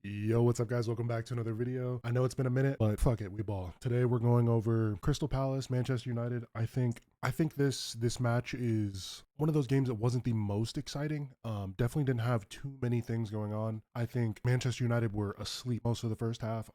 Yo, what's up guys? Welcome back to another video. I know it's been a minute, but fuck it, we ball. Today we're going over Crystal Palace, Manchester United. I think this match is one of those games that wasn't the most exciting. Definitely didn't have too many things going on. I think Manchester United were asleep most of the first half.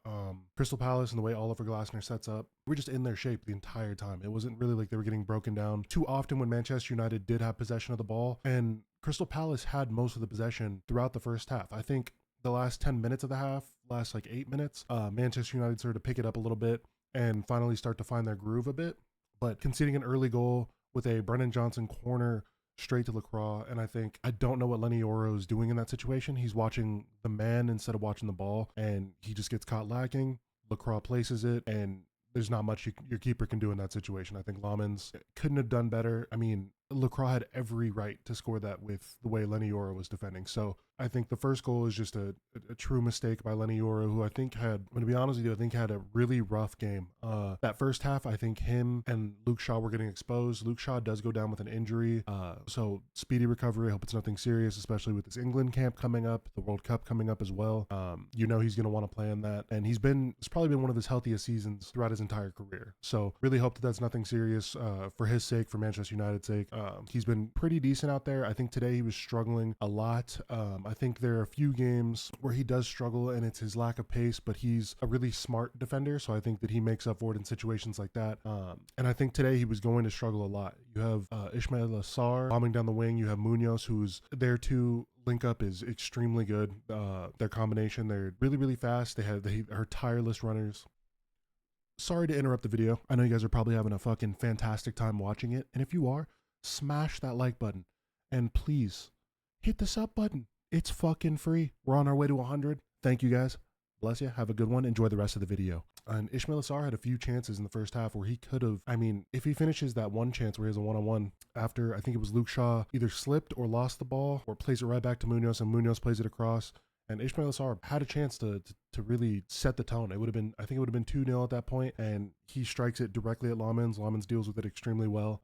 Crystal Palace and the way Oliver Glasner sets up, we're just in their shape the entire time. It wasn't really like they were getting broken down too often when Manchester United did have possession of the ball, and Crystal Palace had most of the possession throughout the first half. I think the last 10 minutes of the half, last like 8 minutes, Manchester United started to pick it up a little bit and finally start to find their groove a bit. But conceding an early goal with a Brennan Johnson corner straight to Lacroix, and I don't know what Lenny Oro is doing in that situation. He's watching the man instead of watching the ball, and he just gets caught lacking. Lacroix places it, and there's not much your keeper can do in that situation. I think Lamans couldn't have done better. I mean, Lacroix had every right to score that with the way Lenny Oro was defending. So I think the first goal is just a true mistake by Lenny Oro, who I think had, I'm going to be honest with you, I think had a really rough game. That first half, I think him and Luke Shaw were getting exposed. Luke Shaw does go down with an injury. So speedy recovery. I hope it's nothing serious, especially with this England camp coming up, the World Cup coming up as well. You know he's going to want to play in that. And it's probably been one of his healthiest seasons throughout his entire career. So really hope that that's nothing serious for his sake, for Manchester United's sake. He's been pretty decent out there. I think today he was struggling a lot. I think there are a few games where he does struggle and it's his lack of pace, but he's a really smart defender. So I think that he makes up for it in situations like that. And I think today he was going to struggle a lot. You have Ismail Assar bombing down the wing. You have Munoz, who's there to link up is extremely good. Their combination, they're really, really fast. They are tireless runners. Sorry to interrupt the video. I know you guys are probably having a fucking fantastic time watching it. And if you are, smash that like button. And please, hit the sub button. It's fucking free. We're on our way to 100. Thank you guys. Bless you. Have a good one. Enjoy the rest of the video. And Ismail Assar had a few chances in the first half where he could have, I mean, if he finishes that one chance where he has a one-on-one after, I think it was Luke Shaw either slipped or lost the ball or plays it right back to Munoz and Munoz plays it across. And Ismail Assar had a chance to really set the tone. It would have been, I think it would have been 2-0 at that point, and he strikes it directly at Lamans. Lamans deals with it extremely well.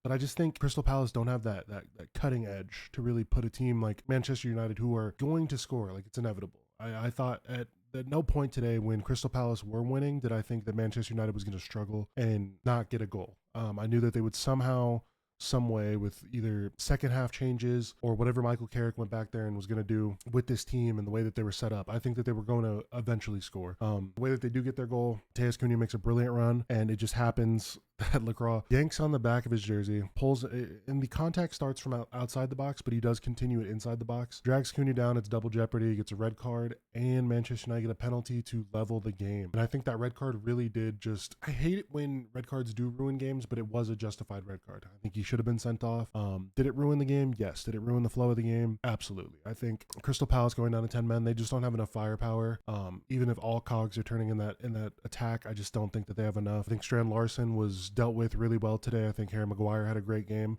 But I just think Crystal Palace don't have that cutting edge to really put a team like Manchester United, who are going to score, like it's inevitable. I thought at no point today when Crystal Palace were winning did I think that Manchester United was going to struggle and not get a goal. I knew that they would somehow, some way, with either second half changes or whatever Michael Carrick went back there and was going to do with this team and the way that they were set up, I think that they were going to eventually score. The way that they do get their goal, Tejas Cunha makes a brilliant run, and it just happens that Lacroix yanks on the back of his jersey, pulls, and the contact starts from outside the box, but he does continue it inside the box, drags Cunha down. It's double jeopardy. He gets a red card, and Manchester United get a penalty to level the game. And I think that red card really did just, I hate it when red cards do ruin games, but it was a justified red card. I think he should have been sent off. Did it ruin the game? Yes. Did it ruin the flow of the game? Absolutely. I think Crystal Palace going down to 10 men, they just don't have enough firepower. Even if all cogs are turning in that attack, I just don't think that they have enough. I think Strand Larson was dealt with really well today. I think Harry Maguire had a great game.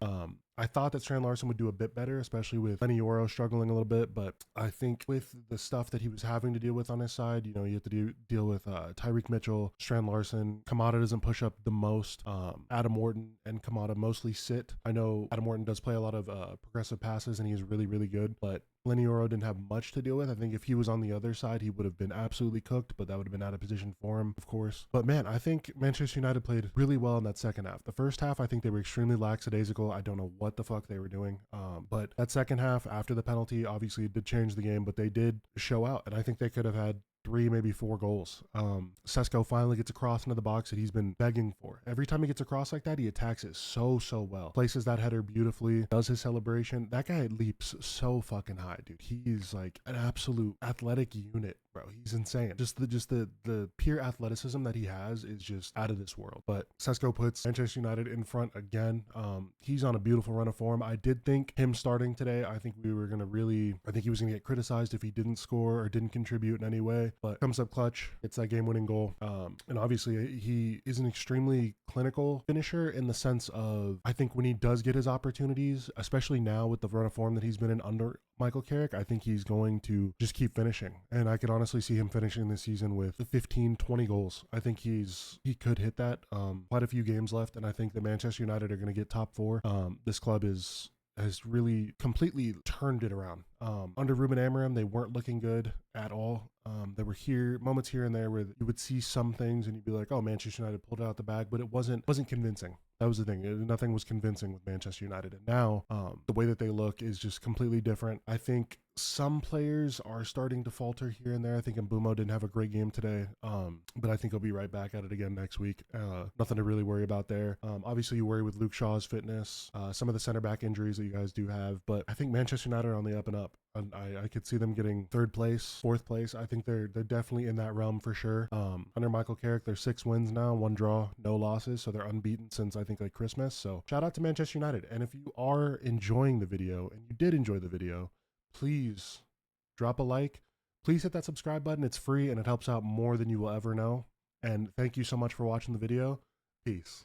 I thought that Strand Larson would do a bit better, especially with Lenny Oro struggling a little bit, but I think with the stuff that he was having to deal with on his side, you know, you have to deal with Tyreek Mitchell, Strand Larson. Kamada doesn't push up the most. Adam Morton and Kamada mostly sit. I know Adam Morton does play a lot of progressive passes, and he's really, really good, but Lenny Oro didn't have much to deal with. I think if he was on the other side, he would have been absolutely cooked, but that would have been out of position for him, of course. But man, I think Manchester United played really well in that second half. The first half, I think they were extremely lackadaisical. I don't know what the fuck they were doing. But that second half, after the penalty, obviously it did change the game, but they did show out, and I think they could have had 3, maybe 4 goals. Sesko finally gets across into the box that he's been begging for. Every time he gets across like that, he attacks it so well. Places that header beautifully, does his celebration. That guy leaps so fucking high, dude. He's like an absolute athletic unit, bro. He's insane. Just the pure athleticism that he has is just out of this world. But Sesko puts Manchester United in front again. He's on a beautiful run of form. I did think him starting today, I think he was going to get criticized if he didn't score or didn't contribute in any way, but comes up clutch. It's that game-winning goal. And obviously he is an extremely clinical finisher in the sense of, I think when he does get his opportunities, especially now with the run of form that he's been in under Michael Carrick, I think he's going to just keep finishing. And I could honestly see him finishing this season with 15, 20 goals. I think he could hit that. Quite a few games left, and I think that Manchester United are going to get top 4. This club is has really completely turned it around. Under Ruben Amorim, they weren't looking good at all. There were moments here and there where you would see some things and you'd be like, "Oh, Manchester United pulled it out the bag," but it wasn't convincing. That was the thing. Nothing was convincing with Manchester United. And now, the way that they look is just completely different. I think some players are starting to falter here and there. I think Mbumo didn't have a great game today, but I think he'll be right back at it again next week. Nothing to really worry about there. Obviously, you worry with Luke Shaw's fitness, some of the center back injuries that you guys do have, but I think Manchester United are on the up and up. I could see them getting third place, fourth place. I think they're definitely in that realm for sure. Under Michael Carrick, they're 6 wins now, 1 draw, no losses, so they're unbeaten since I think like Christmas. So shout out to Manchester United. And if you are enjoying the video, and you did enjoy the video, please drop a like. Please hit that subscribe button. It's free and it helps out more than you will ever know. And thank you so much for watching the video. Peace.